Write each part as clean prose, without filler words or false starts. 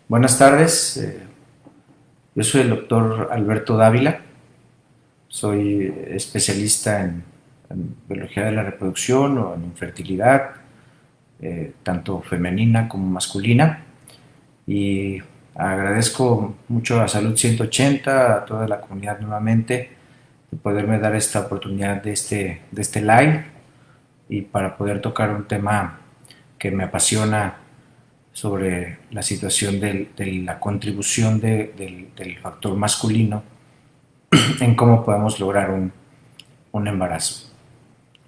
Buenas tardes, yo soy el doctor Alberto Dávila, soy especialista en biología de la reproducción o en infertilidad, tanto femenina como masculina, y agradezco mucho a Salud 180, a toda la comunidad nuevamente, de poderme dar esta oportunidad de este live y para poder tocar un tema que me apasiona sobre la situación de la contribución del factor masculino en cómo podemos lograr un embarazo.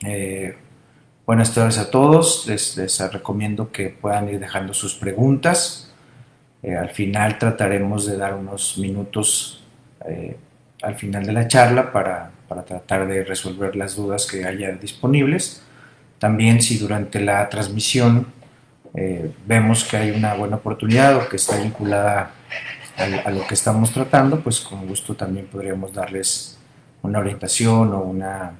Eh, Buenas tardes a todos, les recomiendo que puedan ir dejando sus preguntas. Al final trataremos de dar unos minutos al final de la charla para tratar de resolver las dudas que haya disponibles. También si durante la transmisión vemos que hay una buena oportunidad o que está vinculada a lo que estamos tratando, pues con gusto también podríamos darles una orientación o una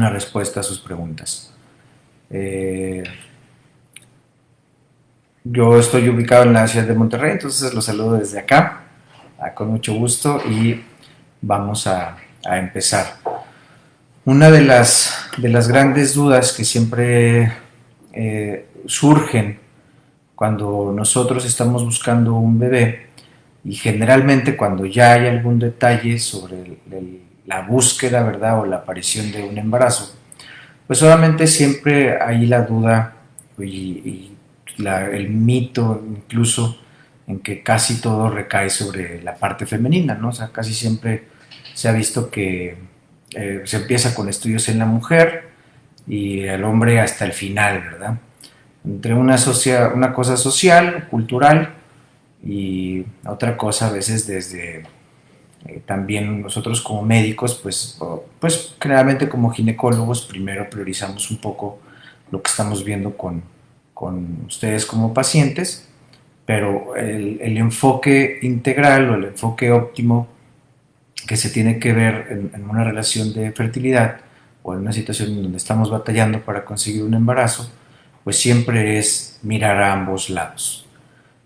respuesta a sus preguntas. Eh, yo estoy ubicado en la ciudad de Monterrey, entonces los saludo desde acá, con mucho gusto, y vamos a empezar. Una de las grandes dudas que siempre surgen cuando nosotros estamos buscando un bebé, y generalmente cuando ya hay algún detalle sobre la búsqueda, ¿verdad? O la aparición de un embarazo, pues obviamente siempre hay la duda y el mito incluso en que casi todo recae sobre la parte femenina, ¿no? O sea, casi siempre se ha visto que se empieza con estudios en la mujer y el hombre hasta el final, ¿verdad? Entre una cosa social, cultural, y otra cosa a veces desde también nosotros como médicos, pues generalmente como ginecólogos primero priorizamos un poco lo que estamos viendo con ustedes como pacientes, pero el enfoque integral o el enfoque óptimo que se tiene que ver en una relación de fertilidad o en una situación en donde estamos batallando para conseguir un embarazo, pues siempre es mirar a ambos lados.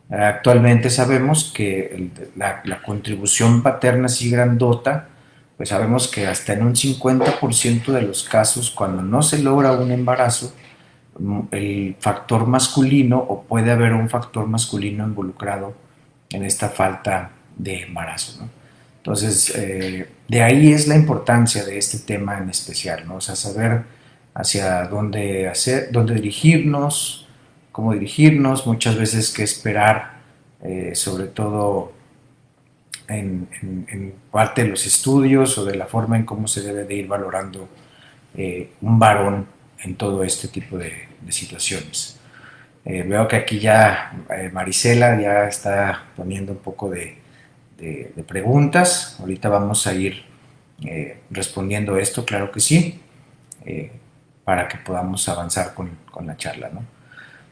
Actualmente sabemos que la contribución paterna así grandota, pues sabemos que hasta en un 50% de los casos, cuando no se logra un embarazo, el factor masculino o puede haber un factor masculino involucrado en esta falta de embarazo, ¿no? Entonces, de ahí es la importancia de este tema en especial, ¿no? O sea, saber hacia dónde dirigirnos, cómo dirigirnos, muchas veces qué esperar, sobre todo en parte de los estudios o de la forma en cómo se debe de ir valorando un varón en todo este tipo de situaciones. Veo que aquí ya Marisela ya está poniendo un poco de preguntas. Ahorita vamos a ir respondiendo esto, claro que sí, eh, para que podamos avanzar con la charla, ¿no?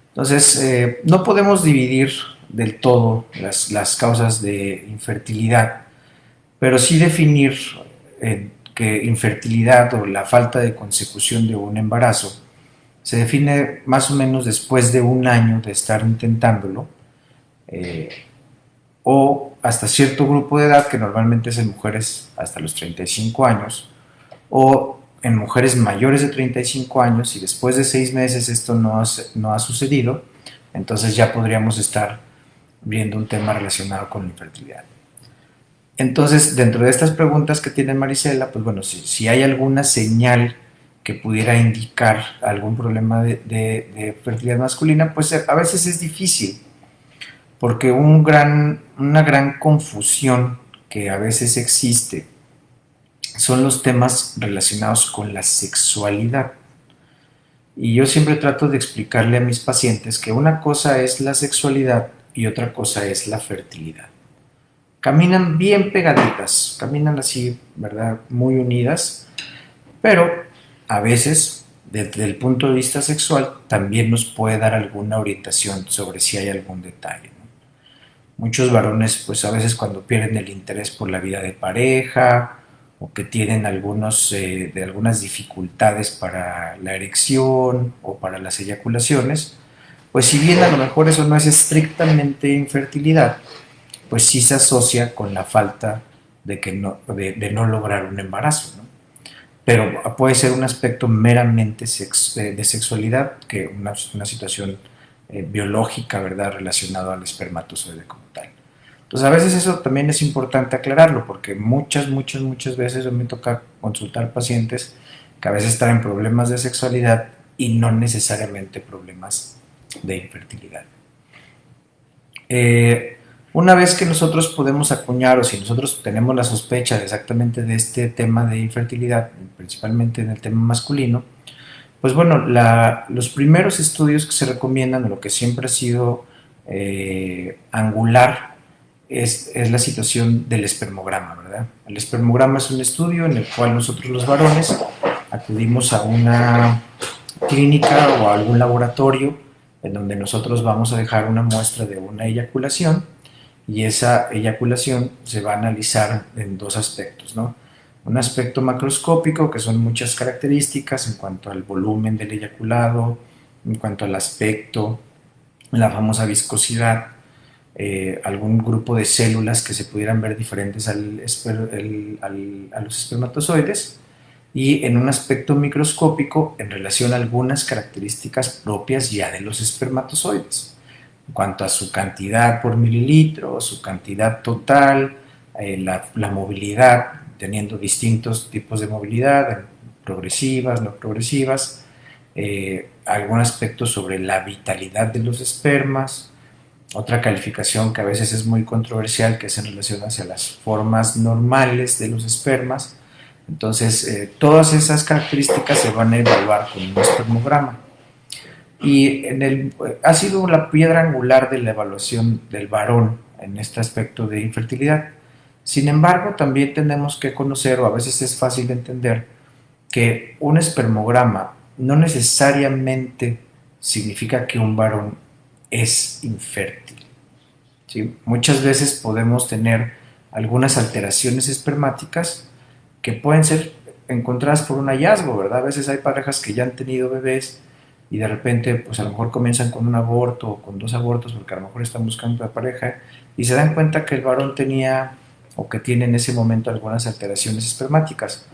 Entonces, no podemos dividir del todo las causas de infertilidad, pero sí definir que infertilidad o la falta de consecución de un embarazo se define más o menos después de un año de estar intentándolo, eh, o hasta cierto grupo de edad, que normalmente es en mujeres hasta los 35 años, o en mujeres mayores de 35 años, y después de 6 meses esto no ha sucedido, entonces ya podríamos estar viendo un tema relacionado con la infertilidad. Entonces, dentro de estas preguntas que tiene Marisela, pues bueno, si hay alguna señal que pudiera indicar algún problema de fertilidad masculina, pues a veces es difícil, porque una gran confusión que a veces existe son los temas relacionados con la sexualidad. Y yo siempre trato de explicarle a mis pacientes que una cosa es la sexualidad y otra cosa es la fertilidad. Caminan bien pegaditas, caminan así, ¿verdad? Muy unidas, pero a veces, desde el punto de vista sexual, también nos puede dar alguna orientación sobre si hay algún detalle, ¿no? Muchos varones, pues a veces cuando pierden el interés por la vida de pareja o que tienen algunas dificultades para la erección o para las eyaculaciones, pues si bien a lo mejor eso no es estrictamente infertilidad, pues sí se asocia con la falta de no lograr un embarazo, ¿no? Pero puede ser un aspecto meramente de sexualidad que una situación biológica, ¿verdad?, relacionado al espermatozoide como tal. Entonces, a veces eso también es importante aclararlo, porque muchas veces me toca consultar pacientes que a veces traen problemas de sexualidad y no necesariamente problemas de infertilidad. Una vez que nosotros podemos acuñar, o si nosotros tenemos la sospecha exactamente de este tema de infertilidad, principalmente en el tema masculino, pues bueno, los primeros estudios que se recomiendan, lo que siempre ha sido angular, es la situación del espermograma, ¿verdad? El espermograma es un estudio en el cual nosotros los varones acudimos a una clínica o a algún laboratorio en donde nosotros vamos a dejar una muestra de una eyaculación, y esa eyaculación se va a analizar en dos aspectos, ¿no? Un aspecto macroscópico, que son muchas características en cuanto al volumen del eyaculado, en cuanto al aspecto, la famosa viscosidad, algún grupo de células que se pudieran ver diferentes a los espermatozoides, y en un aspecto microscópico en relación a algunas características propias ya de los espermatozoides, en cuanto a su cantidad por mililitro, su cantidad total, la movilidad, teniendo distintos tipos de movilidad, progresivas, no progresivas, algún aspecto sobre la vitalidad de los espermas, otra calificación que a veces es muy controversial, que es en relación hacia las formas normales de los espermas. Entonces, todas esas características se van a evaluar con un espermograma. Y ha sido la piedra angular de la evaluación del varón en este aspecto de infertilidad. Sin embargo, también tenemos que conocer, o a veces es fácil de entender, que un espermograma no necesariamente significa que un varón es infértil, ¿sí? Muchas veces podemos tener algunas alteraciones espermáticas que pueden ser encontradas por un hallazgo, ¿verdad? A veces hay parejas que ya han tenido bebés y de repente, pues a lo mejor comienzan con un aborto o con dos abortos, porque a lo mejor están buscando una pareja, y se dan cuenta que el varón tenía o que tiene en ese momento algunas alteraciones espermáticas.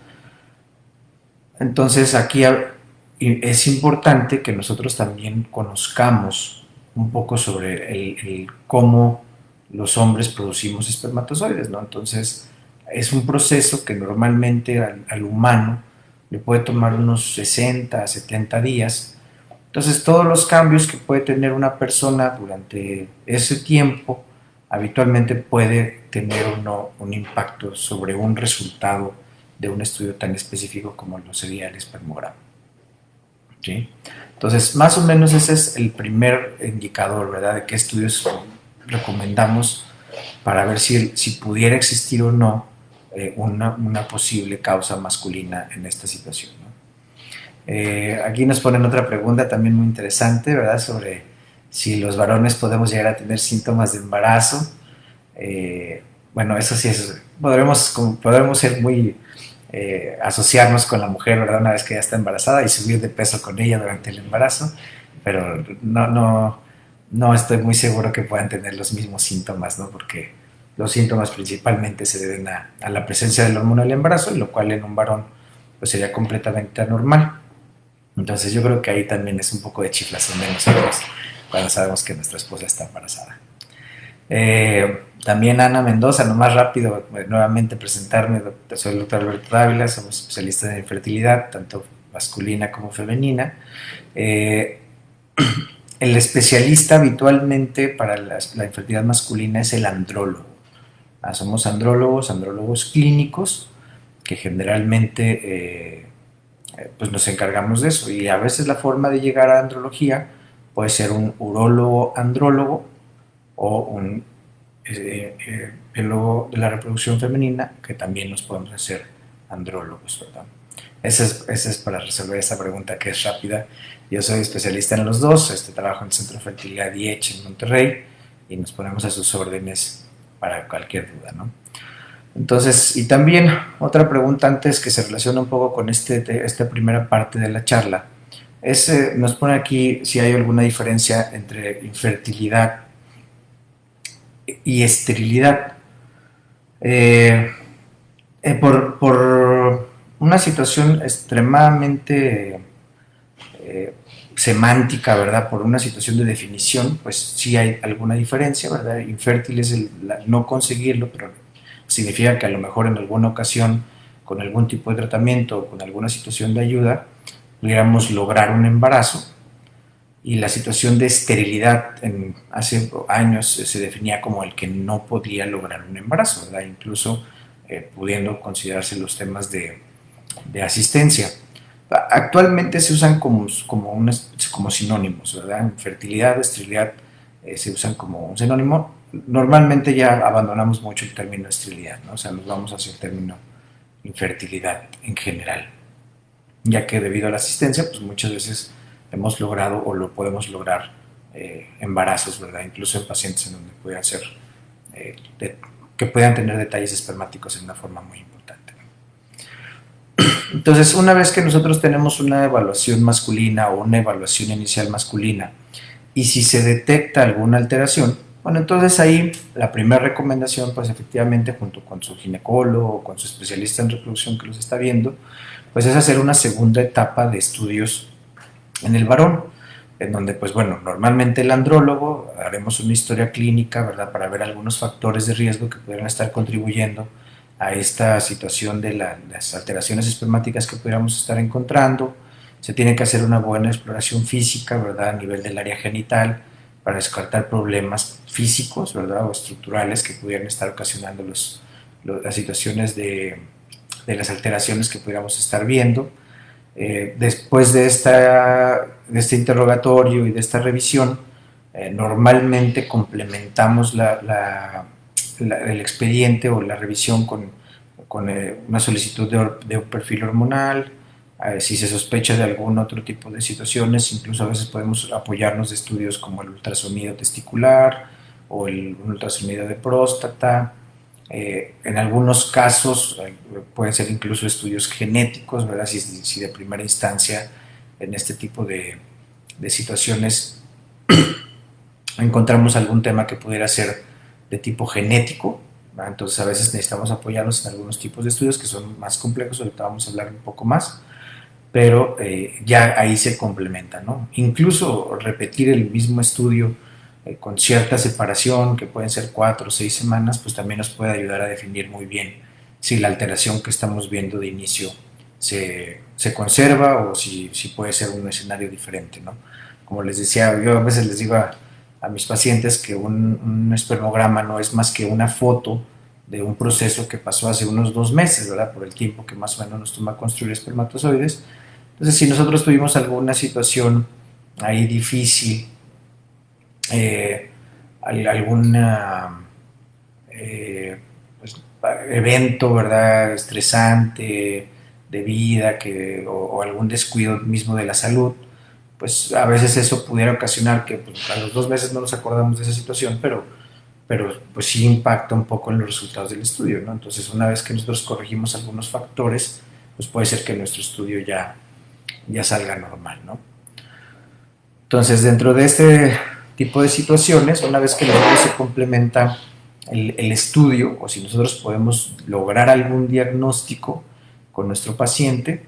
Entonces aquí es importante que nosotros también conozcamos un poco sobre el cómo los hombres producimos espermatozoides, ¿no? Entonces es un proceso que normalmente al humano le puede tomar unos 60 a 70 días. Entonces todos los cambios que puede tener una persona durante ese tiempo habitualmente puede tener un impacto sobre un resultado de un estudio tan específico como lo sería el espermograma, ¿sí? Entonces, más o menos ese es el primer indicador, ¿verdad?, de qué estudios recomendamos para ver si pudiera existir o no una posible causa masculina en esta situación, ¿no? Aquí nos ponen otra pregunta también muy interesante, ¿verdad?, sobre si los varones podemos llegar a tener síntomas de embarazo. Bueno, eso sí podremos ser muy asociarnos con la mujer, ¿verdad?, una vez que ya está embarazada, y subir de peso con ella durante el embarazo, pero no estoy muy seguro que puedan tener los mismos síntomas, ¿no? Porque los síntomas principalmente se deben a la presencia del hormona del embarazo, y lo cual en un varón pues sería completamente anormal. Entonces yo creo que ahí también es un poco de chiflazón de nosotros cuando sabemos que nuestra esposa está embarazada. También Ana Mendoza, nomás rápido, nuevamente presentarme, soy el doctor Alberto Dávila, somos especialistas en infertilidad, tanto masculina como femenina. El especialista habitualmente para la infertilidad masculina es el andrólogo. Somos andrólogos clínicos, que generalmente pues nos encargamos de eso, y a veces la forma de llegar a andrología puede ser un urólogo andrólogo o un biólogo de la reproducción femenina, que también nos podemos hacer andrólogos, ¿verdad? Ese es para resolver esta pregunta, que es rápida. Yo soy especialista en los dos, trabajo en el Centro de Fertilidad IECH en Monterrey, y nos ponemos a sus órdenes para cualquier duda, ¿no? Entonces, y también otra pregunta antes, que se relaciona un poco con esta primera parte de la charla, Nos pone aquí si hay alguna diferencia entre infertilidad y esterilidad. Eh, por una situación extremadamente eh, semántica, ¿verdad? Por una situación de definición, pues sí hay alguna diferencia, ¿verdad? Infértil es no conseguirlo, pero significa que a lo mejor en alguna ocasión, con algún tipo de tratamiento o con alguna situación de ayuda, pudiéramos lograr un embarazo. Y la situación de esterilidad hace años se definía como el que no podía lograr un embarazo, ¿verdad? Incluso pudiendo considerarse los temas de asistencia. Actualmente se usan como sinónimos, ¿verdad? Fertilidad, esterilidad se usan como un sinónimo. Normalmente ya abandonamos mucho el término esterilidad, ¿no? O sea, nos vamos hacia el término infertilidad en general, ya que debido a la asistencia, pues muchas veces hemos logrado o lo podemos lograr embarazos, ¿verdad? Incluso en pacientes en donde puedan ser, que puedan tener detalles espermáticos en una forma muy importante. Entonces, una vez que nosotros tenemos una evaluación masculina o una evaluación inicial masculina, y si se detecta alguna alteración, bueno, entonces ahí la primera recomendación, pues efectivamente, junto con su ginecólogo o con su especialista en reproducción que los está viendo, pues es hacer una segunda etapa de estudios en el varón, en donde, pues bueno, normalmente el andrólogo haremos una historia clínica, ¿verdad?, para ver algunos factores de riesgo que pudieran estar contribuyendo a esta situación de las alteraciones espermáticas que pudiéramos estar encontrando. Se tiene que hacer una buena exploración física, ¿verdad?, a nivel del área genital, para descartar problemas físicos, ¿verdad?, o estructurales que pudieran estar ocasionando las situaciones de las alteraciones que pudiéramos estar viendo. Después de este interrogatorio y de esta revisión, normalmente complementamos el expediente o la revisión con una solicitud de un perfil hormonal. Si se sospecha de algún otro tipo de situaciones, incluso a veces podemos apoyarnos de estudios como el ultrasonido testicular o un ultrasonido de próstata. En algunos casos pueden ser incluso estudios genéticos, ¿verdad? Si de primera instancia en este tipo de situaciones encontramos algún tema que pudiera ser de tipo genético, ¿verdad? Entonces a veces necesitamos apoyarnos en algunos tipos de estudios que son más complejos, ahorita vamos a hablar un poco más, pero ya ahí se complementa, ¿no? Incluso repetir el mismo estudio con cierta separación, que pueden ser 4 o 6 semanas, pues también nos puede ayudar a definir muy bien si la alteración que estamos viendo de inicio se conserva o si puede ser un escenario diferente, ¿no? Como les decía, yo a veces les digo a mis pacientes que un espermograma no es más que una foto de un proceso que pasó hace unos 2 meses, ¿verdad? Por el tiempo que más o menos nos toma construir espermatozoides. Entonces, si nosotros tuvimos alguna situación ahí difícil, eh, algún pues, evento, ¿verdad?, estresante de vida o algún descuido mismo de la salud, pues a veces eso pudiera ocasionar que pues, a los 2 meses no nos acordamos de esa situación, pero pues sí impacta un poco en los resultados del estudio, ¿no? Entonces, una vez que nosotros corregimos algunos factores, pues puede ser que nuestro estudio ya salga normal, ¿no? Entonces, dentro de este tipo de situaciones, una vez que luego se complementa el estudio, o si nosotros podemos lograr algún diagnóstico con nuestro paciente,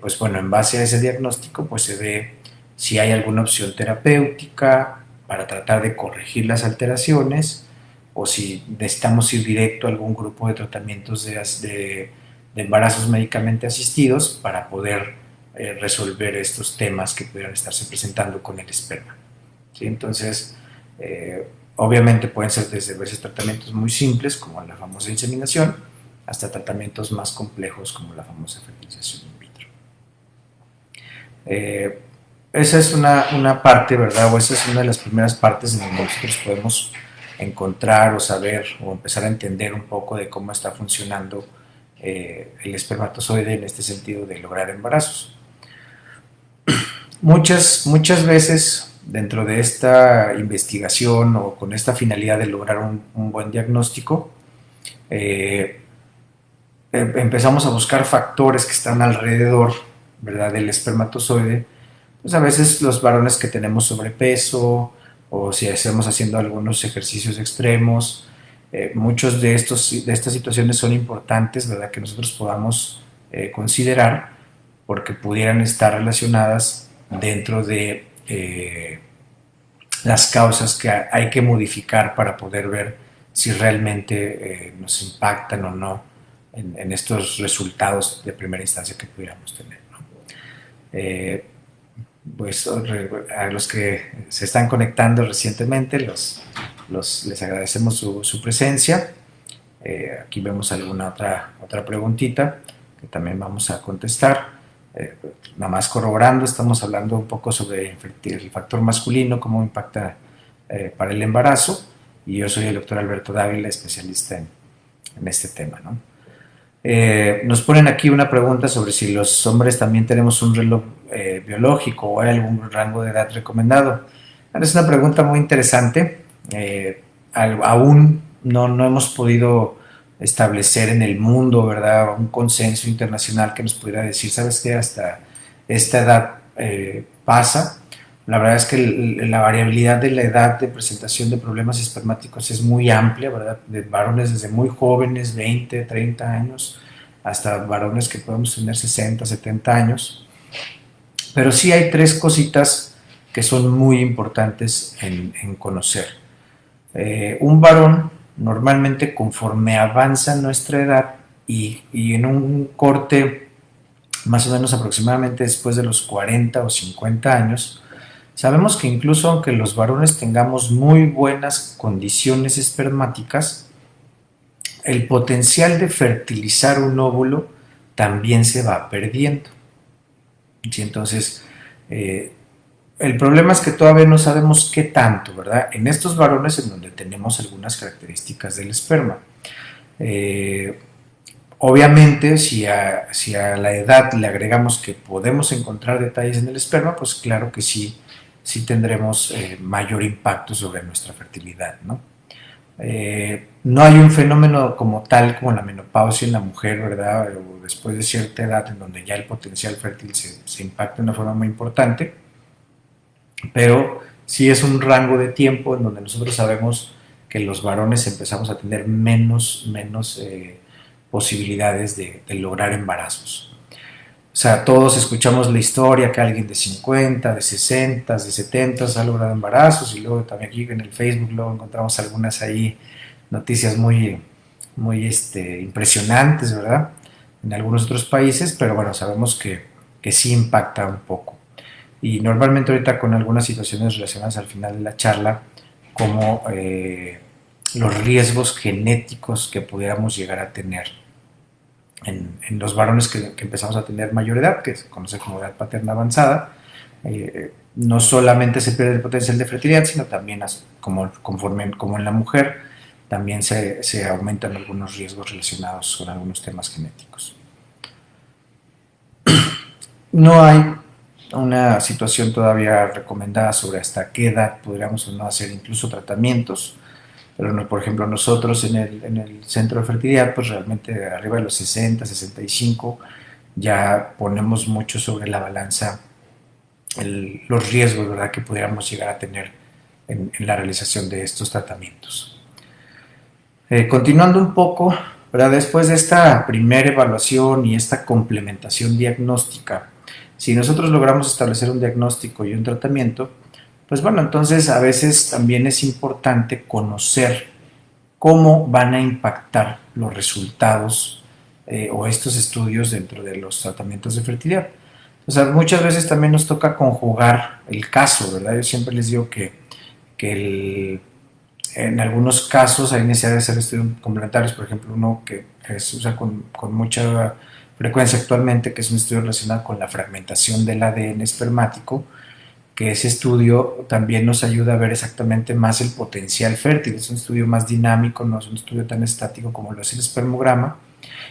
pues bueno, en base a ese diagnóstico, pues se ve si hay alguna opción terapéutica para tratar de corregir las alteraciones, o si necesitamos ir directo a algún grupo de tratamientos de embarazos médicamente asistidos para poder resolver estos temas que pudieran estarse presentando con el esperma, ¿sí? Entonces, obviamente pueden ser desde veces tratamientos muy simples, como la famosa inseminación, hasta tratamientos más complejos, como la famosa fertilización in vitro. Esa es una parte, ¿verdad? O esa es una de las primeras partes en donde nosotros podemos encontrar o saber o empezar a entender un poco de cómo está funcionando el espermatozoide en este sentido de lograr embarazos. Muchas veces dentro de esta investigación o con esta finalidad de lograr un buen diagnóstico, empezamos a buscar factores que están alrededor, ¿verdad?, del espermatozoide pues a veces los varones que tenemos sobrepeso o si estamos haciendo algunos ejercicios extremos, muchos de estas situaciones son importantes, ¿verdad? Que nosotros podamos considerar porque pudieran estar relacionadas dentro de las causas que hay que modificar para poder ver si realmente nos impactan o no en estos resultados de primera instancia que pudiéramos tener, ¿no? Eh, pues a los que se están conectando recientemente les agradecemos su presencia. Aquí vemos alguna otra preguntita que también vamos a contestar. Nada más corroborando, estamos hablando un poco sobre el factor masculino, cómo impacta para el embarazo, y yo soy el doctor Alberto Dávila, especialista en este tema, ¿no? Nos ponen aquí una pregunta sobre si los hombres también tenemos un reloj biológico o hay algún rango de edad recomendado. Es una pregunta muy interesante. Aún no hemos podido establecer en el mundo, ¿verdad?, un consenso internacional que nos pudiera decir, ¿sabes qué? Hasta esta edad pasa. La verdad es que la variabilidad de la edad de presentación de problemas espermáticos es muy amplia, ¿verdad? De varones desde muy jóvenes, 20, 30 años, hasta varones que podemos tener 60, 70 años. Pero sí hay tres cositas que son muy importantes en conocer. Un varón, normalmente conforme avanza nuestra edad y en un corte más o menos aproximadamente después de los 40 o 50 años, sabemos que incluso aunque los varones tengamos muy buenas condiciones espermáticas, el potencial de fertilizar un óvulo también se va perdiendo. ¿Sí? Entonces, el problema es que todavía no sabemos qué tanto, ¿verdad? En estos varones en donde tenemos algunas características del esperma. Obviamente, si a la edad le agregamos que podemos encontrar detalles en el esperma, pues claro que sí tendremos mayor impacto sobre nuestra fertilidad, ¿no? No hay un fenómeno como tal como la menopausia en la mujer, ¿verdad? O después de cierta edad en donde ya el potencial fértil se impacta de una forma muy importante, pero sí es un rango de tiempo en donde nosotros sabemos que los varones empezamos a tener menos posibilidades de lograr embarazos. O sea, todos escuchamos la historia que alguien de 50, de 60, de 70 ha logrado embarazos, y luego también aquí en el Facebook luego encontramos algunas ahí noticias muy impresionantes, ¿verdad? En algunos otros países, pero bueno, sabemos que sí impacta un poco. Y normalmente ahorita con algunas situaciones relacionadas al final de la charla, como los riesgos genéticos que pudiéramos llegar a tener en los varones que empezamos a tener mayor edad, que se conoce como edad paterna avanzada. No solamente se pierde el potencial de fertilidad, sino también como en la mujer, también se aumentan algunos riesgos relacionados con algunos temas genéticos. No hay una situación todavía recomendada sobre hasta qué edad podríamos o no hacer incluso tratamientos, pero no, por ejemplo nosotros en el centro de fertilidad, pues realmente arriba de los 60, 65 ya ponemos mucho sobre la balanza los riesgos, ¿verdad?, que pudiéramos llegar a tener en la realización de estos tratamientos. Continuando un poco, ¿verdad?, después de esta primera evaluación y esta complementación diagnóstica, si nosotros logramos establecer un diagnóstico y un tratamiento, pues bueno, entonces a veces también es importante conocer cómo van a impactar los resultados o estos estudios dentro de los tratamientos de fertilidad. O sea, muchas veces también nos toca conjugar el caso, ¿verdad? Yo siempre les digo que en algunos casos hay necesidad de hacer estudios complementarios, por ejemplo, uno que se usa con mucha frecuencia actualmente, que es un estudio relacionado con la fragmentación del ADN espermático, que ese estudio también nos ayuda a ver exactamente más el potencial fértil. Es un estudio más dinámico, no es un estudio tan estático como lo es el espermograma,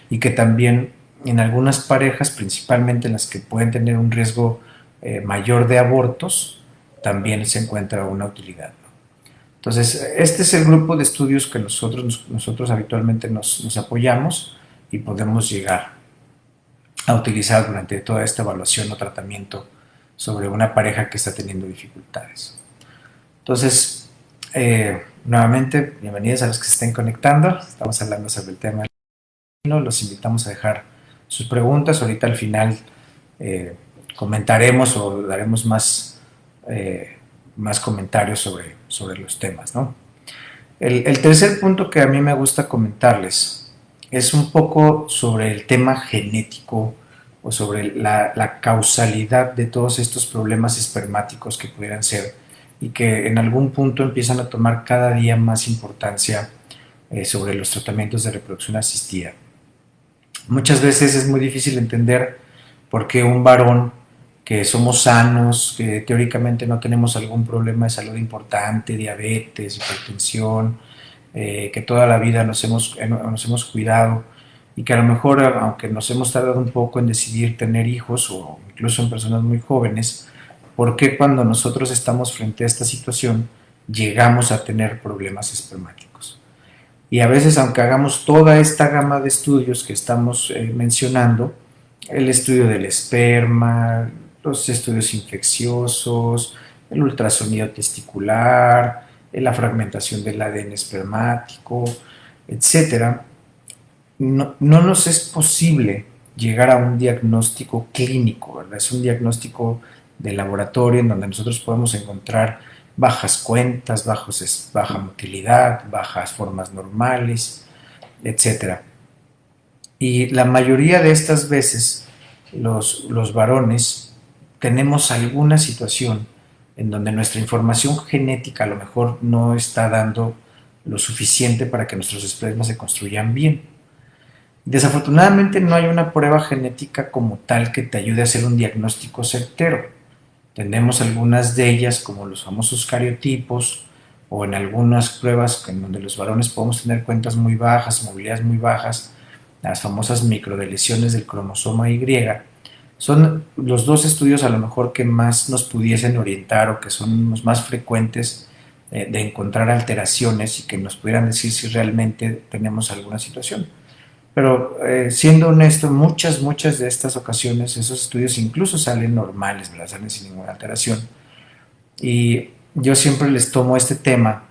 y que también en algunas parejas, principalmente en las que pueden tener un riesgo mayor de abortos, también se encuentra una utilidad, ¿no? Entonces, este es el grupo de estudios que nosotros habitualmente nos apoyamos y podemos llegar a utilizar durante toda esta evaluación o tratamiento sobre una pareja que está teniendo dificultades. Entonces, nuevamente, bienvenidos a los que se estén conectando. Estamos hablando sobre el tema del camino. Los invitamos a dejar sus preguntas. Ahorita al final comentaremos o daremos más comentarios sobre los temas, ¿no? El tercer punto que a mí me gusta comentarles es un poco sobre el tema genético o sobre la causalidad de todos estos problemas espermáticos que pudieran ser y que en algún punto empiezan a tomar cada día más importancia sobre los tratamientos de reproducción asistida. Muchas veces es muy difícil entender por qué un varón que somos sanos, que teóricamente no tenemos algún problema de salud importante, diabetes, hipertensión, que toda la vida nos hemos cuidado y que a lo mejor, aunque nos hemos tardado un poco en decidir tener hijos o incluso en personas muy jóvenes, ¿por qué cuando nosotros estamos frente a esta situación llegamos a tener problemas espermáticos? Y a veces, aunque hagamos toda esta gama de estudios que estamos mencionando, el estudio del esperma, los estudios infecciosos, el ultrasonido testicular, la fragmentación del ADN espermático, etcétera, no nos es posible llegar a un diagnóstico clínico, ¿verdad? Es un diagnóstico de laboratorio en donde nosotros podemos encontrar bajas cuentas, baja motilidad, bajas formas normales, etcétera. Y la mayoría de estas veces los varones tenemos alguna situación en donde nuestra información genética a lo mejor no está dando lo suficiente para que nuestros espermas se construyan bien. Desafortunadamente no hay una prueba genética como tal que te ayude a hacer un diagnóstico certero. Tenemos algunas de ellas como los famosos cariotipos o en algunas pruebas en donde los varones podemos tener cuentas muy bajas, movilidades muy bajas, las famosas microdeleciones del cromosoma Y. Son los dos estudios a lo mejor que más nos pudiesen orientar o que son los más frecuentes de encontrar alteraciones y que nos pudieran decir si realmente tenemos alguna situación. Pero siendo honesto, muchas de estas ocasiones esos estudios incluso salen normales, ¿verdad? Salen sin ninguna alteración. Y yo siempre les tomo este tema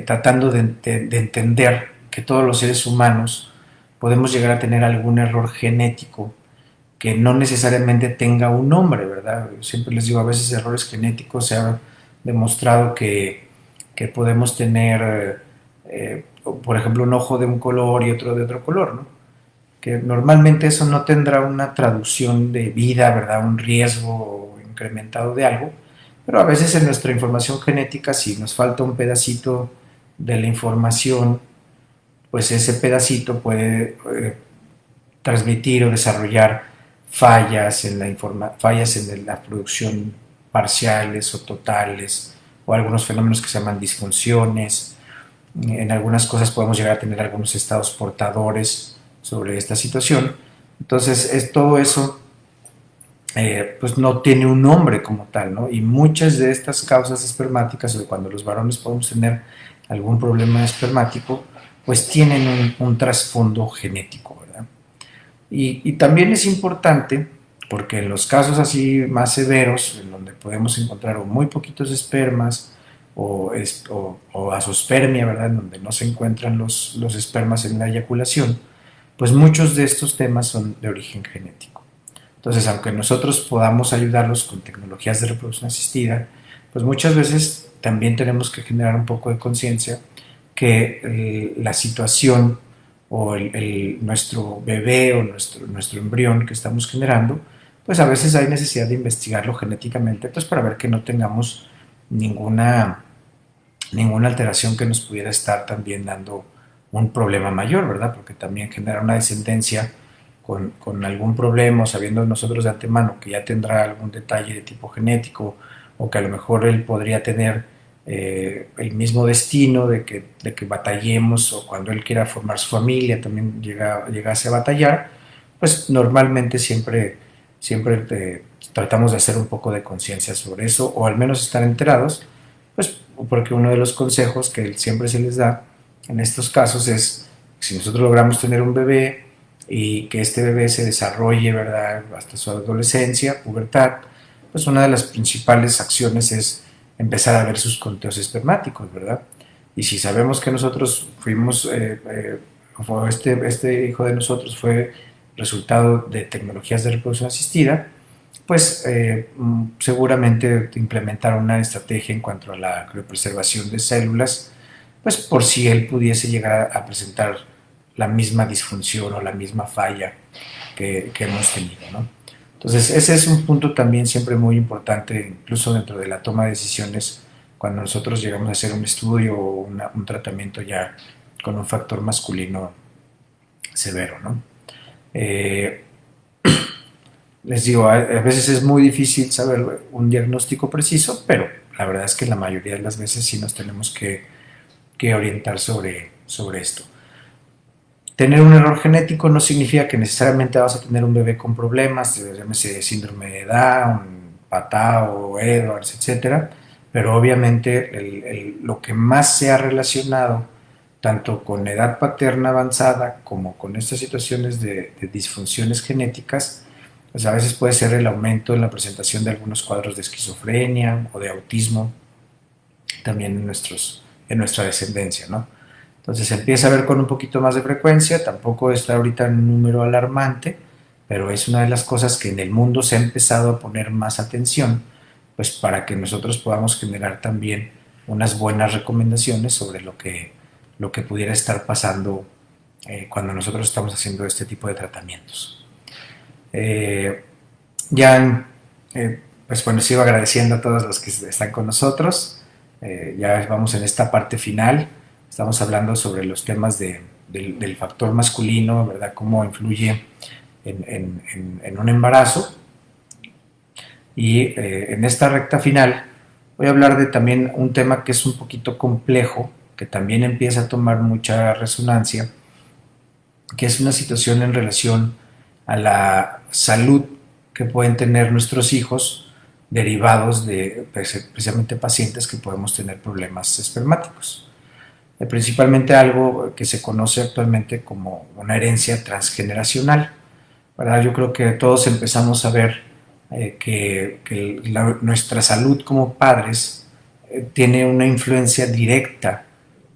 tratando de entender que todos los seres humanos podemos llegar a tener algún error genético que no necesariamente tenga un nombre, ¿verdad? Yo siempre les digo, a veces errores genéticos se ha demostrado que podemos tener, por ejemplo, un ojo de un color y otro de otro color, ¿no? Que normalmente eso no tendrá una traducción de vida, ¿verdad? Un riesgo incrementado de algo, pero a veces en nuestra información genética, si nos falta un pedacito de la información, pues ese pedacito puede transmitir o desarrollar fallas en la producción parciales o totales, o algunos fenómenos que se llaman disfunciones. En algunas cosas podemos llegar a tener algunos estados portadores sobre esta situación. Entonces, todo eso pues no tiene un nombre como tal, ¿no? Y muchas de estas causas espermáticas, o de cuando los varones podemos tener algún problema espermático, pues tienen un trasfondo genético, ¿verdad? Y también es importante, porque en los casos así más severos, en donde podemos encontrar o muy poquitos espermas, o asospermia, ¿verdad? En donde no se encuentran los espermas en la eyaculación, pues muchos de estos temas son de origen genético. Entonces, aunque nosotros podamos ayudarlos con tecnologías de reproducción asistida, pues muchas veces también tenemos que generar un poco de conciencia que la situación o nuestro bebé o nuestro embrión que estamos generando, pues a veces hay necesidad de investigarlo genéticamente, pues para ver que no tengamos ninguna alteración que nos pudiera estar también dando un problema mayor, ¿verdad? Porque también generar una descendencia con algún problema, o sabiendo nosotros de antemano que ya tendrá algún detalle de tipo genético, o que a lo mejor él podría tener el mismo destino de que batallemos, o cuando él quiera formar su familia también llegase a batallar, pues normalmente siempre tratamos de hacer un poco de conciencia sobre eso, o al menos estar enterados, pues porque uno de los consejos que siempre se les da en estos casos es, si nosotros logramos tener un bebé y que este bebé se desarrolle, ¿verdad?, hasta su adolescencia, pubertad, pues una de las principales acciones es empezar a ver sus conteos espermáticos, ¿verdad? Y si sabemos que nosotros fuimos, este hijo de nosotros fue resultado de tecnologías de reproducción asistida, pues seguramente implementar una estrategia en cuanto a la criopreservación de células, pues por si él pudiese llegar a presentar la misma disfunción o la misma falla que hemos tenido, ¿no? Entonces ese es un punto también siempre muy importante, incluso dentro de la toma de decisiones, cuando nosotros llegamos a hacer un estudio o un tratamiento ya con un factor masculino severo, ¿no? Eh, Les digo, a veces es muy difícil saber un diagnóstico preciso, pero la verdad es que la mayoría de las veces sí nos tenemos que orientar sobre esto. Tener un error genético no significa que necesariamente vas a tener un bebé con problemas, llámese síndrome de Down, Patau, Edwards, etcétera, pero obviamente lo que más se ha relacionado tanto con edad paterna avanzada como con estas situaciones de disfunciones genéticas, pues a veces puede ser el aumento en la presentación de algunos cuadros de esquizofrenia o de autismo también en nuestra descendencia, ¿no? Entonces se empieza a ver con un poquito más de frecuencia, tampoco está ahorita en un número alarmante, pero es una de las cosas que en el mundo se ha empezado a poner más atención, pues para que nosotros podamos generar también unas buenas recomendaciones sobre lo que pudiera estar pasando cuando nosotros estamos haciendo este tipo de tratamientos. Eh, ya, pues bueno, sigo agradeciendo a todos los que están con nosotros. Ya vamos en esta parte final. Estamos hablando sobre los temas del factor masculino, ¿verdad? Cómo influye en un embarazo. Y en esta recta final voy a hablar de también un tema que es un poquito complejo, que también empieza a tomar mucha resonancia, que es una situación en relación a la salud que pueden tener nuestros hijos derivados de precisamente pacientes que podemos tener problemas espermáticos. Principalmente algo que se conoce actualmente como una herencia transgeneracional, ¿verdad? Yo creo que todos empezamos a ver nuestra salud como padres tiene una influencia directa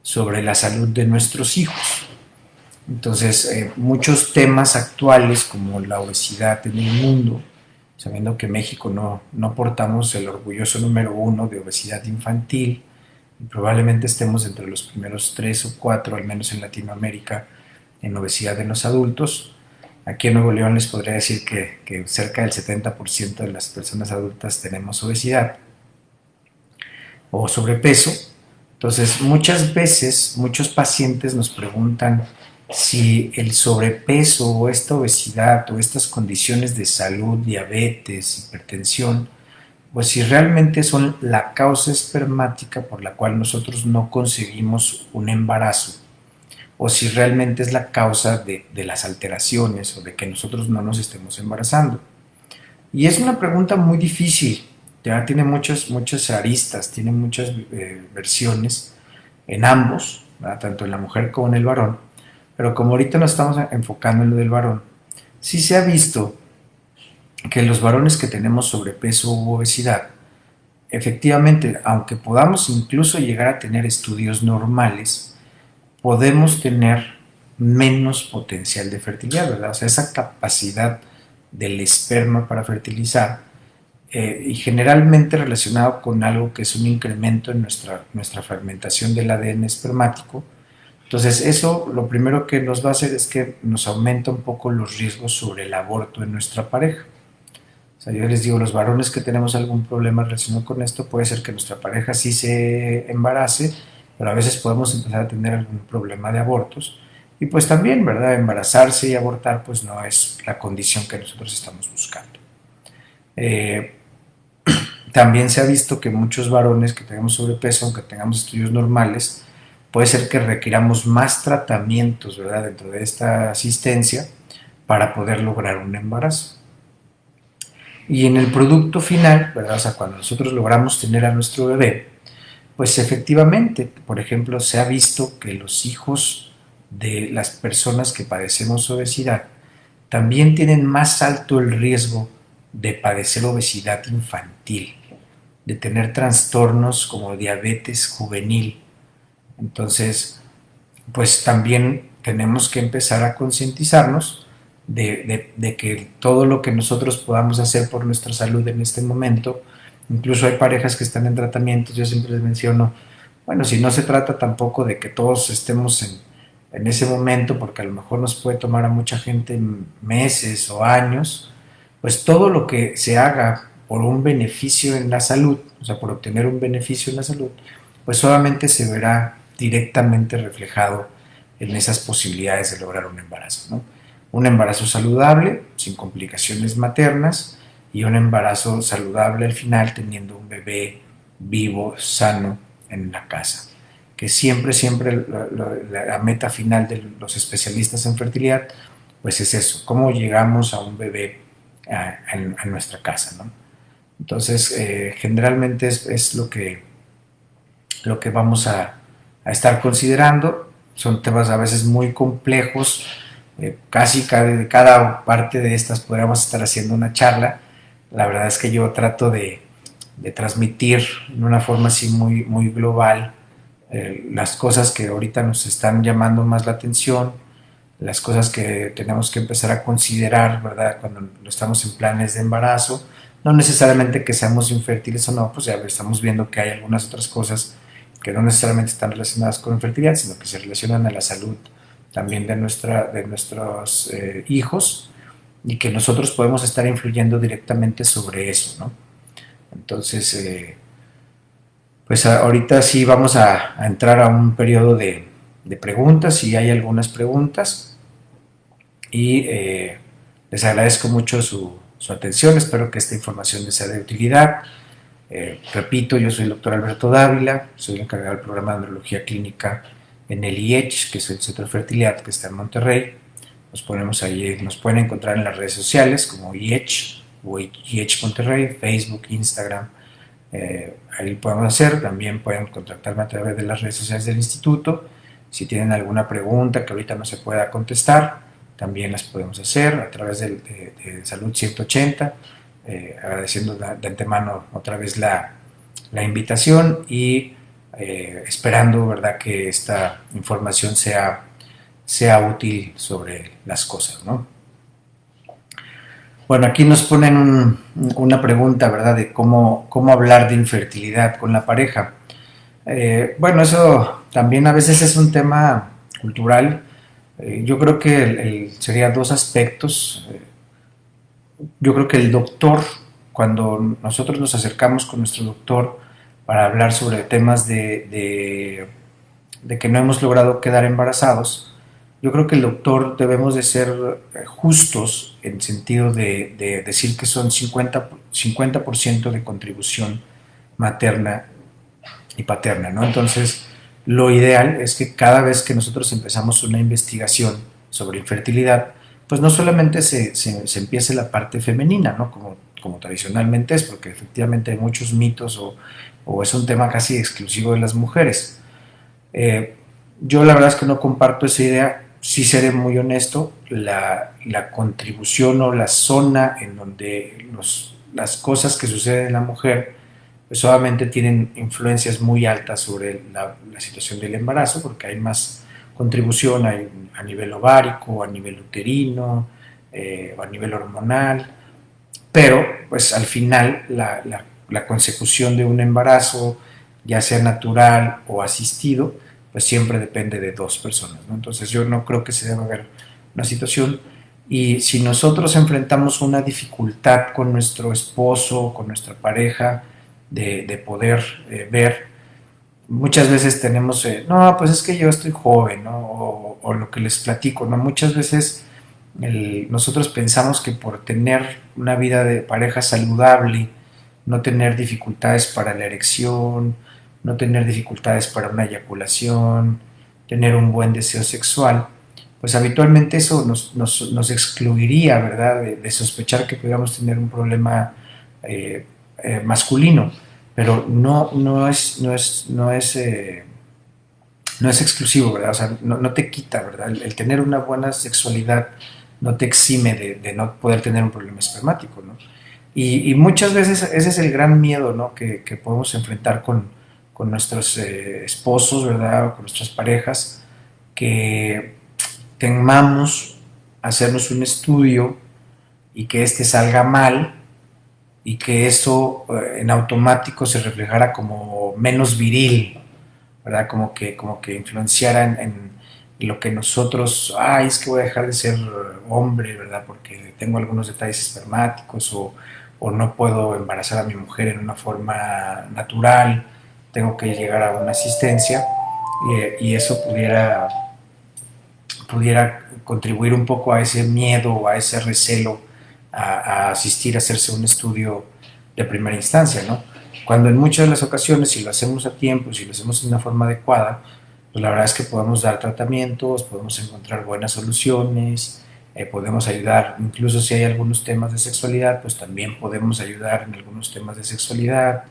sobre la salud de nuestros hijos. Entonces, muchos temas actuales como la obesidad en el mundo, sabiendo que México no portamos el orgulloso número 1 de obesidad infantil, y probablemente estemos entre los primeros 3 o 4, al menos en Latinoamérica, en obesidad en los adultos. Aquí en Nuevo León les podría decir que cerca del 70% de las personas adultas tenemos obesidad o sobrepeso. Entonces, muchas veces, muchos pacientes nos preguntan si el sobrepeso o esta obesidad o estas condiciones de salud, diabetes, hipertensión, pues si realmente son la causa espermática por la cual nosotros no conseguimos un embarazo, o si realmente es la causa de las alteraciones o de que nosotros no nos estemos embarazando. Y es una pregunta muy difícil, ya tiene muchas aristas, tiene muchas versiones en ambos, ¿verdad? Tanto en la mujer como en el varón, pero como ahorita nos estamos enfocando en lo del varón, sí se ha visto que los varones que tenemos sobrepeso u obesidad, efectivamente, aunque podamos incluso llegar a tener estudios normales, podemos tener menos potencial de fertilidad, ¿verdad? O sea, esa capacidad del esperma para fertilizar y generalmente relacionado con algo que es un incremento en nuestra fragmentación del ADN espermático. Entonces eso lo primero que nos va a hacer es que nos aumenta un poco los riesgos sobre el aborto en nuestra pareja. O sea, yo les digo, los varones que tenemos algún problema relacionado con esto, puede ser que nuestra pareja sí se embarace, pero a veces podemos empezar a tener algún problema de abortos. Y pues también, ¿verdad? Embarazarse y abortar pues no es la condición que nosotros estamos buscando. También se ha visto que muchos varones que tenemos sobrepeso, aunque tengamos estudios normales, puede ser que requiramos más tratamientos, ¿verdad? Dentro de esta asistencia para poder lograr un embarazo. Y en el producto final, ¿verdad? O sea, cuando nosotros logramos tener a nuestro bebé, pues efectivamente, por ejemplo, se ha visto que los hijos de las personas que padecemos obesidad también tienen más alto el riesgo de padecer obesidad infantil, de tener trastornos como diabetes juvenil. Entonces, pues también tenemos que empezar a concientizarnos de que todo lo que nosotros podamos hacer por nuestra salud en este momento, incluso hay parejas que están en tratamientos, yo siempre les menciono, bueno, si no se trata tampoco de que todos estemos en ese momento, porque a lo mejor nos puede tomar a mucha gente meses o años, pues todo lo que se haga por un beneficio en la salud, o sea, por obtener un beneficio en la salud, pues solamente se verá directamente reflejado en esas posibilidades de lograr un embarazo, ¿no? Un embarazo saludable, sin complicaciones maternas, y un embarazo saludable al final teniendo un bebé vivo, sano en la casa. Que siempre la meta final de los especialistas en fertilidad, pues es eso, cómo llegamos a un bebé a nuestra casa, ¿no? Entonces, generalmente es lo que vamos a estar considerando. Son temas a veces muy complejos, casi cada parte de estas podríamos estar haciendo una charla. La verdad es que yo trato de transmitir de una forma así muy global las cosas que ahorita nos están llamando más la atención, las cosas que tenemos que empezar a considerar, ¿verdad? Cuando estamos en planes de embarazo, no necesariamente que seamos infértiles o no, pues ya estamos viendo que hay algunas otras cosas que no necesariamente están relacionadas con infertilidad, sino que se relacionan a la salud también de nuestros hijos, y que nosotros podemos estar influyendo directamente sobre eso, ¿no? Entonces, pues ahorita sí vamos a entrar a un periodo de preguntas, si hay algunas preguntas, y les agradezco mucho su atención, espero que esta información les sea de utilidad. Repito, yo soy el doctor Alberto Dávila, soy el encargado del programa de andrología clínica en el IECH, que es el Centro de Fertilidad que está en Monterrey. Nos ponemos ahí, nos pueden encontrar en las redes sociales como IECH o IECH Monterrey, Facebook, Instagram. Ahí podemos hacer, también pueden contactarme a través de las redes sociales del instituto. Si tienen alguna pregunta que ahorita no se pueda contestar, también las podemos hacer a través de Salud 180. Agradeciendo de antemano otra vez la invitación y esperando, ¿verdad?, que esta información sea útil sobre las cosas, ¿no? Bueno, aquí nos ponen una pregunta, ¿verdad?, de cómo hablar de infertilidad con la pareja. Bueno, eso también a veces es un tema cultural. Yo creo que sería dos aspectos. Yo creo que el doctor, cuando nosotros nos acercamos con nuestro doctor para hablar sobre temas de que no hemos logrado quedar embarazados, yo creo que el doctor debemos de ser justos en sentido de decir que son 50% de contribución materna y paterna, ¿no? Entonces, lo ideal es que cada vez que nosotros empezamos una investigación sobre infertilidad, pues no solamente se empiece la parte femenina, ¿no? Como tradicionalmente es, porque efectivamente hay muchos mitos o es un tema casi exclusivo de las mujeres. Yo la verdad es que no comparto esa idea. Sí seré muy honesto, la contribución o la zona en donde las cosas que suceden en la mujer pues obviamente tienen influencias muy altas sobre la situación del embarazo, porque hay más contribución a nivel ovárico, a nivel uterino, a nivel hormonal, pero pues al final la consecución de un embarazo, ya sea natural o asistido, pues siempre depende de dos personas, ¿no? Entonces yo no creo que se deba ver una situación, y si nosotros enfrentamos una dificultad con nuestro esposo, con nuestra pareja, de poder ver, muchas veces tenemos, no, pues es que yo estoy joven, ¿no? O lo que les platico, ¿no? Muchas veces nosotros pensamos que por tener una vida de pareja saludable, no tener dificultades para la erección, no tener dificultades para una eyaculación, tener un buen deseo sexual, pues habitualmente eso nos excluiría, ¿verdad?, de sospechar que podamos tener un problema masculino, pero no es exclusivo, ¿verdad? O sea, no te quita, ¿verdad? El tener una buena sexualidad no te exime de no poder tener un problema espermático, ¿no? Y muchas veces ese es el gran miedo, ¿no? Que podemos enfrentar con nuestros esposos, ¿verdad? O con nuestras parejas, que temamos hacernos un estudio y que este salga mal y que eso en automático se reflejara como menos viril, ¿verdad? Como que influenciara en lo que nosotros, ay, es que voy a dejar de ser hombre, ¿verdad? Porque tengo algunos detalles espermáticos o no puedo embarazar a mi mujer en una forma natural, tengo que llegar a una asistencia y eso pudiera contribuir un poco a ese miedo o a ese recelo a asistir a hacerse un estudio de primera instancia, ¿no? Cuando en muchas de las ocasiones, si lo hacemos a tiempo, si lo hacemos de una forma adecuada, pues la verdad es que podemos dar tratamientos, podemos encontrar buenas soluciones, podemos ayudar, incluso si hay algunos temas de sexualidad, pues también podemos ayudar en algunos temas de sexualidad,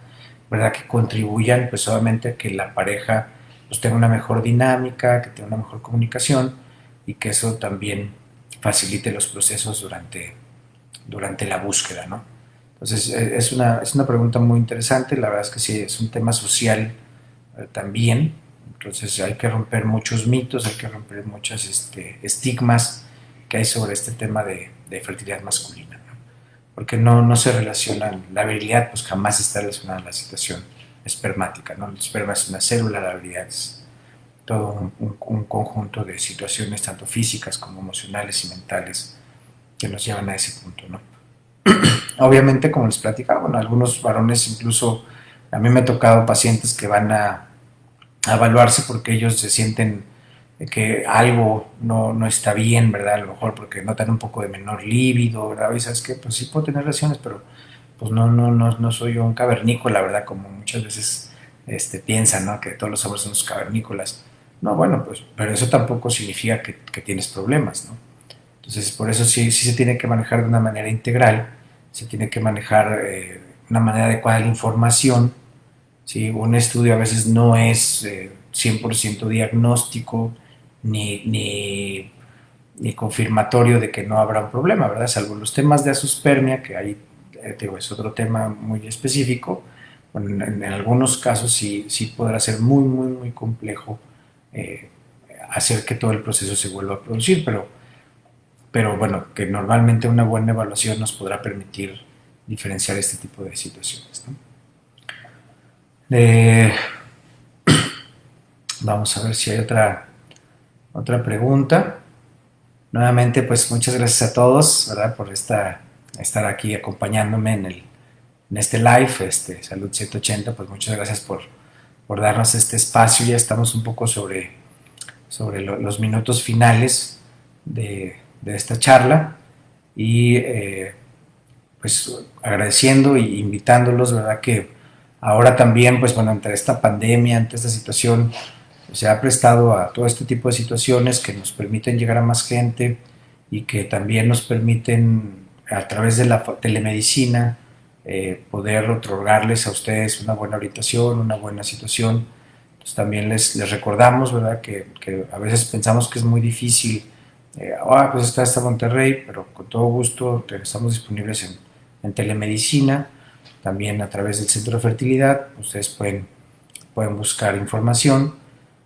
¿verdad? Que contribuyan pues obviamente a que la pareja pues tenga una mejor dinámica, que tenga una mejor comunicación y que eso también facilite los procesos durante la búsqueda, ¿no? Entonces es una pregunta muy interesante, la verdad es que sí, es un tema social también, entonces hay que romper muchos mitos, hay que romper muchos estigmas que hay sobre este tema de fertilidad masculina, ¿no? Porque no se relacionan, la virilidad pues jamás está relacionada a la situación espermática, ¿no? El esperma es una célula, la virilidad es todo un conjunto de situaciones tanto físicas como emocionales y mentales que nos llevan a ese punto, ¿no? Obviamente, como les platicaba, bueno, algunos varones incluso, a mí me ha tocado pacientes que van a evaluarse porque ellos se sienten que algo no está bien, ¿verdad? A lo mejor porque notan un poco de menor líbido, ¿verdad? Y sabes que pues sí puedo tener relaciones, pero pues no soy yo un cavernícola, ¿verdad? Como muchas veces piensan, ¿no? Que todos los hombres somos cavernícolas. No, bueno, pues, pero eso tampoco significa que tienes problemas, ¿no? Entonces, por eso sí se tiene que manejar de una manera integral, se tiene que manejar una manera adecuada de la información, ¿sí? Un estudio a veces no es 100% diagnóstico ni confirmatorio de que no habrá un problema, ¿verdad? Salvo los temas de azoospermia, que ahí digo, es otro tema muy específico. Bueno, en algunos casos sí podrá ser muy complejo eh, hacer que todo el proceso se vuelva a producir, pero bueno, que normalmente una buena evaluación nos podrá permitir diferenciar este tipo de situaciones, ¿no? Eh, Vamos a ver si hay otra pregunta. Nuevamente, pues muchas gracias a todos, ¿verdad? Por estar aquí acompañándome en este live, Salud 180, pues muchas gracias por darnos este espacio. Ya estamos un poco sobre los minutos finales de esta charla y pues agradeciendo e invitándolos, ¿verdad? Que ahora también, pues bueno, ante esta pandemia, ante esta situación, se ha prestado a todo este tipo de situaciones que nos permiten llegar a más gente y que también nos permiten, a través de la telemedicina, poder otorgarles a ustedes una buena orientación, una buena situación. Entonces también les recordamos, ¿verdad? Que a veces pensamos que es muy difícil. Pues está Monterrey, pero con todo gusto estamos disponibles en telemedicina, también a través del Centro de Fertilidad. Ustedes pueden buscar información,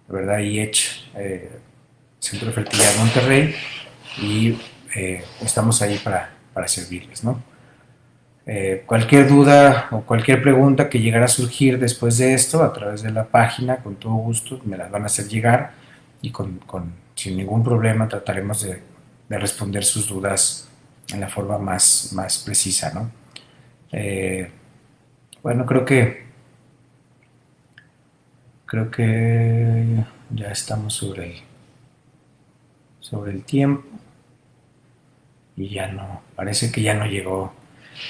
¿verdad? IECH, Centro de Fertilidad de Monterrey, y estamos ahí para servirles, ¿no? Cualquier duda o cualquier pregunta que llegara a surgir después de esto, a través de la página, con todo gusto, me las van a hacer llegar y sin ningún problema trataremos de responder sus dudas en la forma más precisa, ¿no? Eh, bueno, creo que ya estamos sobre el tiempo y ya no, parece que ya no llegó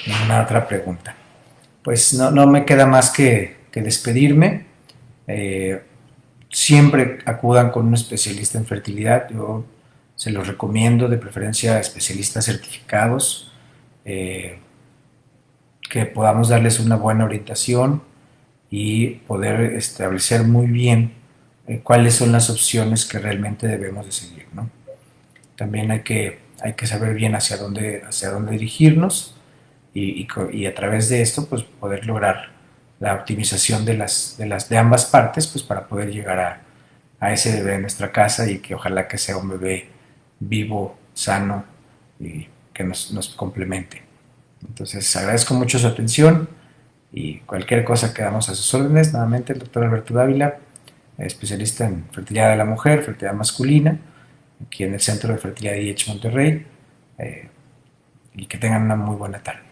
ninguna otra pregunta. Pues no me queda más que despedirme. Eh, Siempre acudan con un especialista en fertilidad. Yo se los recomiendo, de preferencia especialistas certificados, eh, que podamos darles una buena orientación y poder establecer muy bien cuáles son las opciones que realmente debemos de seguir, ¿no? También hay que saber bien hacia dónde dirigirnos y a través de esto pues poder lograr la optimización de ambas partes pues para poder llegar a ese bebé en nuestra casa y que ojalá que sea un bebé vivo, sano y que nos complemente. Entonces agradezco mucho su atención y cualquier cosa quedamos a sus órdenes. Nuevamente el doctor Alberto Dávila, especialista en fertilidad de la mujer, fertilidad masculina, aquí en el Centro de Fertilidad IH Monterrey, y que tengan una muy buena tarde.